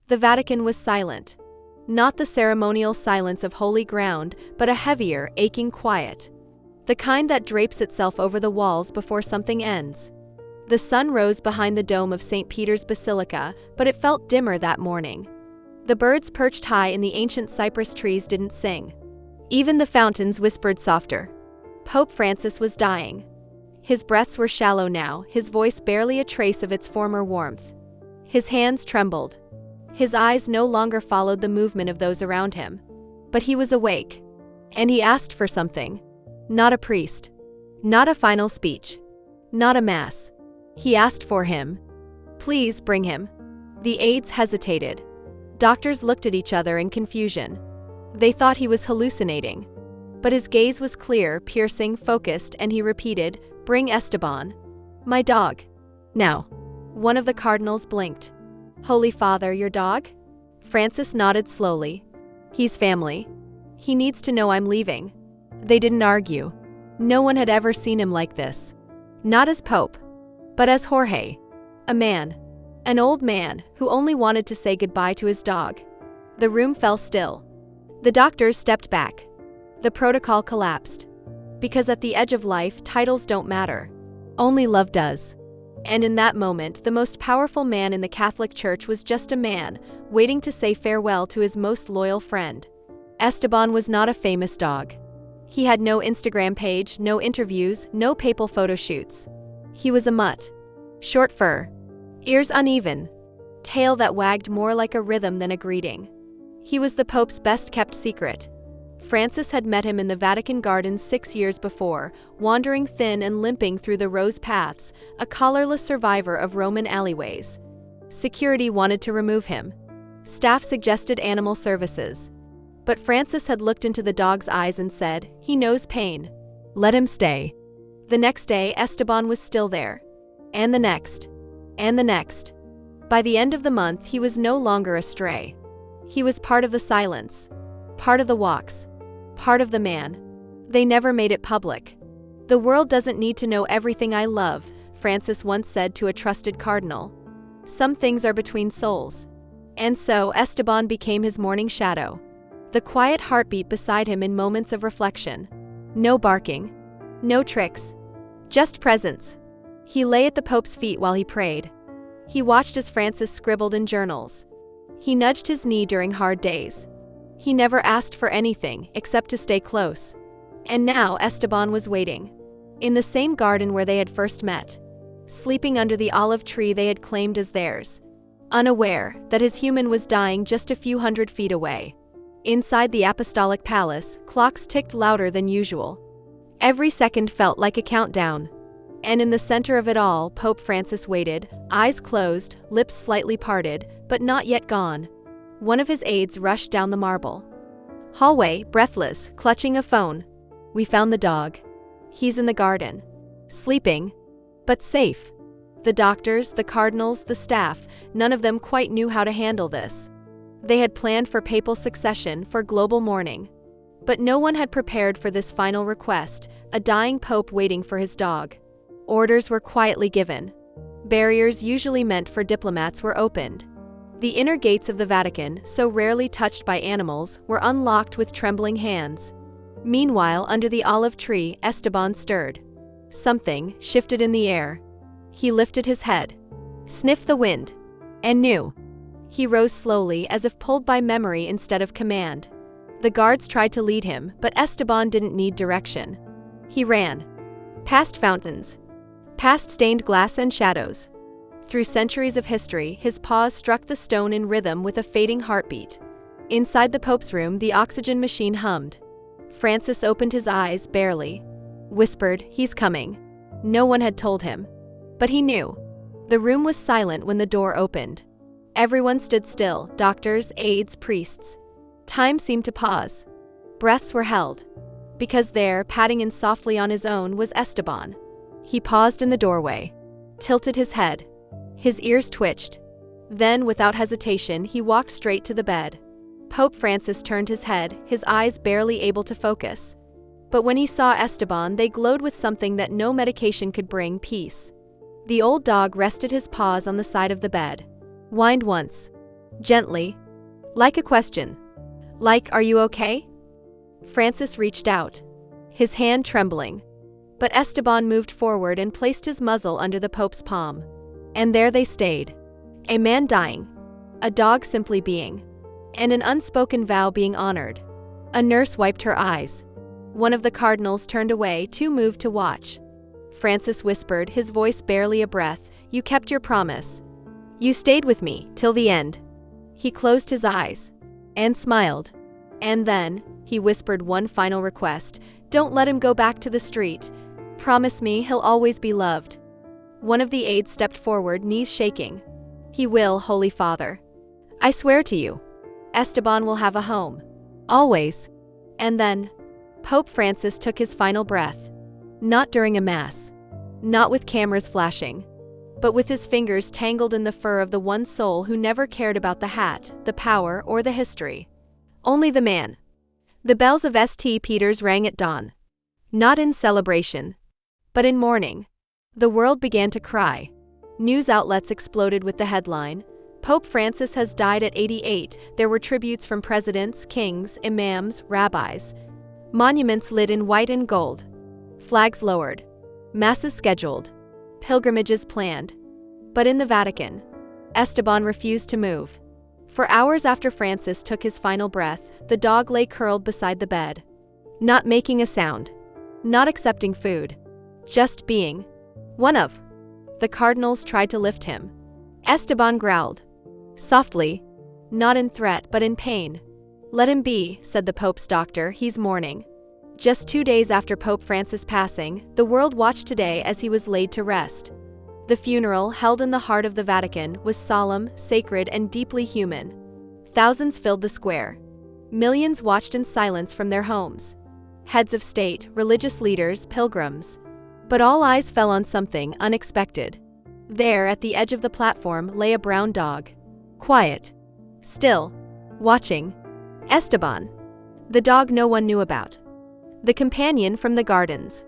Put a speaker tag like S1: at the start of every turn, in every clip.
S1: The Vatican was silent. Not the ceremonial silence of holy ground, but a heavier, aching quiet. The kind that drapes itself over the walls before something ends. The sun rose behind the dome of St. Peter's Basilica, but it felt dimmer that morning. The birds perched high in the ancient cypress trees didn't sing. Even the fountains whispered softer. Pope Francis was dying. His breaths were shallow now, his voice barely a trace of its former warmth. His hands trembled. His eyes no longer followed the movement of those around him. But he was awake. And he asked for something. Not a priest. Not a final speech. Not a mass. He asked for him. Please bring him. The aides hesitated. Doctors looked at each other in confusion. They thought he was hallucinating. But his gaze was clear, piercing, focused, and he repeated, "Bring Esteban. My dog." Now. One of the cardinals blinked. "Holy Father, your dog?" Francis nodded slowly. "He's family. He needs to know I'm leaving." They didn't argue. No one had ever seen him like this. Not as Pope, but as Jorge. A man. An old man who only wanted to say goodbye to his dog. The room fell still. The doctors stepped back. The protocol collapsed. Because at the edge of life, titles don't matter. Only love does. And in that moment, the most powerful man in the Catholic Church was just a man, waiting to say farewell to his most loyal friend. Esteban was not a famous dog. He had no Instagram page, no interviews, no papal photo shoots. He was a mutt. Short fur. Ears uneven. Tail that wagged more like a rhythm than a greeting. He was the Pope's best-kept secret. Francis had met him in the Vatican gardens 6 years before, wandering thin and limping through the rose paths, a collarless survivor of Roman alleyways. Security wanted to remove him. Staff suggested animal services. But Francis had looked into the dog's eyes and said, "He knows pain. Let him stay." The next day, Esteban was still there. And the next. And the next. By the end of the month, he was no longer a stray. He was part of the silence. Part of the walks. Part of the man. They never made it public. "The world doesn't need to know everything I love," Francis once said to a trusted cardinal. "Some things are between souls." And so Esteban became his morning shadow. The quiet heartbeat beside him in moments of reflection. No barking. No tricks. Just presence. He lay at the Pope's feet while he prayed. He watched as Francis scribbled in journals. He nudged his knee during hard days. He never asked for anything except to stay close. And now Esteban was waiting. In the same garden where they had first met. Sleeping under the olive tree they had claimed as theirs. Unaware that his human was dying just a few hundred feet away. Inside the apostolic palace, clocks ticked louder than usual. Every second felt like a countdown. And in the center of it all, Pope Francis waited, eyes closed, lips slightly parted, but not yet gone. One of his aides rushed down the marble hallway, breathless, clutching a phone. "We found the dog. He's in the garden. Sleeping. But safe." The doctors, the cardinals, the staff, none of them quite knew how to handle this. They had planned for papal succession, for global mourning. But no one had prepared for this final request, a dying pope waiting for his dog. Orders were quietly given. Barriers usually meant for diplomats were opened. The inner gates of the Vatican, so rarely touched by animals, were unlocked with trembling hands. Meanwhile, under the olive tree, Esteban stirred. Something shifted in the air. He lifted his head, sniffed the wind, and knew. He rose slowly, as if pulled by memory instead of command. The guards tried to lead him, but Esteban didn't need direction. He ran. Past fountains. Past stained glass and shadows. Through centuries of history, his paws struck the stone in rhythm with a fading heartbeat. Inside the Pope's room, the oxygen machine hummed. Francis opened his eyes, barely. Whispered, "He's coming." No one had told him. But he knew. The room was silent when the door opened. Everyone stood still, doctors, aides, priests. Time seemed to pause. Breaths were held. Because there, patting in softly on his own, was Esteban. He paused in the doorway. Tilted his head. His ears twitched. Then, without hesitation, he walked straight to the bed. Pope Francis turned his head, his eyes barely able to focus. But when he saw Esteban, they glowed with something that no medication could bring, peace. The old dog rested his paws on the side of the bed. Whined once. Gently. Like a question. Like, "Are you okay?" Francis reached out, his hand trembling. But Esteban moved forward and placed his muzzle under the Pope's palm. And there they stayed. A man dying. A dog simply being. And an unspoken vow being honored. A nurse wiped her eyes. One of the cardinals turned away, too moved to watch. Francis whispered, his voice barely a breath, "You kept your promise. You stayed with me, till the end." He closed his eyes. And smiled. "And then," he whispered one final request, "don't let him go back to the street. Promise me he'll always be loved." One of the aides stepped forward, knees shaking. "He will, Holy Father. I swear to you. Esteban will have a home. Always." And then, Pope Francis took his final breath. Not during a mass. Not with cameras flashing. But with his fingers tangled in the fur of the one soul who never cared about the hat, the power, or the history. Only the man. The bells of St. Peter's rang at dawn. Not in celebration, but in mourning. The world began to cry. News outlets exploded with the headline, "Pope Francis has died at 88. There were tributes from presidents, kings, imams, rabbis. Monuments lit in white and gold. Flags lowered. Masses scheduled. Pilgrimages planned." But in the Vatican, Esteban refused to move. For hours after Francis took his final breath, the dog lay curled beside the bed. Not making a sound. Not accepting food. Just being. One of. The cardinals tried to lift him. Esteban growled. Softly. Not in threat but in pain. "Let him be," said the Pope's doctor, "he's mourning." Just 2 days after Pope Francis' passing, the world watched today as he was laid to rest. The funeral, held in the heart of the Vatican, was solemn, sacred, and deeply human. Thousands filled the square. Millions watched in silence from their homes. Heads of state, religious leaders, pilgrims. But all eyes fell on something unexpected. There, at the edge of the platform, lay a brown dog. Quiet. Still. Watching. Esteban. The dog no one knew about. The companion from the gardens.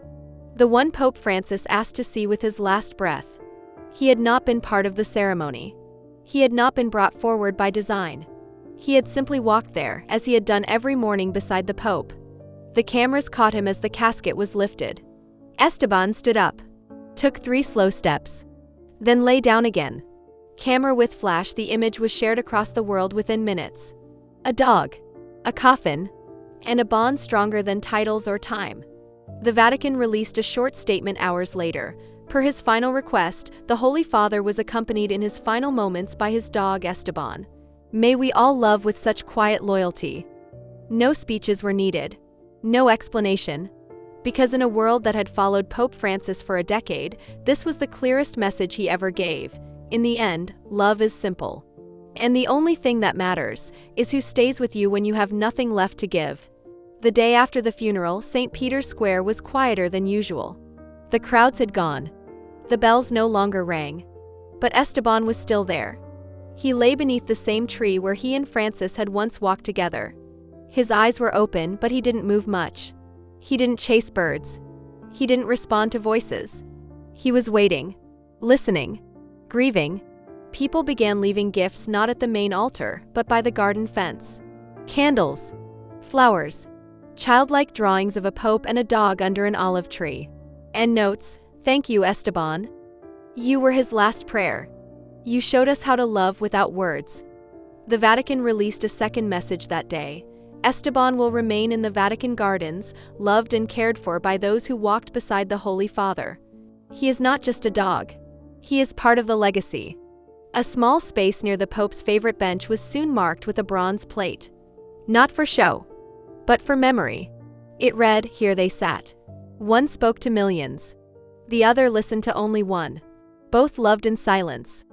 S1: The one Pope Francis asked to see with his last breath. He had not been part of the ceremony. He had not been brought forward by design. He had simply walked there, as he had done every morning beside the Pope. The cameras caught him as the casket was lifted. Esteban stood up. Took 3 slow steps. Then lay down again. Camera with flash, the image was shared across the world within minutes. A dog. A coffin. And a bond stronger than titles or time. The Vatican released a short statement hours later. Per his final request, the Holy Father was accompanied in his final moments by his dog Esteban. May we all love with such quiet loyalty. No speeches were needed. No explanation. Because in a world that had followed Pope Francis for a decade, this was the clearest message he ever gave. In the end, love is simple. And the only thing that matters is who stays with you when you have nothing left to give. The day after the funeral, St. Peter's Square was quieter than usual. The crowds had gone. The bells no longer rang. But Esteban was still there. He lay beneath the same tree where he and Francis had once walked together. His eyes were open, but he didn't move much. He didn't chase birds. He didn't respond to voices. He was waiting, listening, grieving. People began leaving gifts not at the main altar, but by the garden fence. Candles, flowers, childlike drawings of a pope and a dog under an olive tree. And notes, "Thank you, Esteban. You were his last prayer. You showed us how to love without words." The Vatican released a second message that day. Esteban will remain in the Vatican gardens, loved and cared for by those who walked beside the Holy Father. He is not just a dog. He is part of the legacy. A small space near the Pope's favorite bench was soon marked with a bronze plate. Not for show, but for memory. It read, "Here they sat. One spoke to millions. The other listened to only one. Both loved in silence.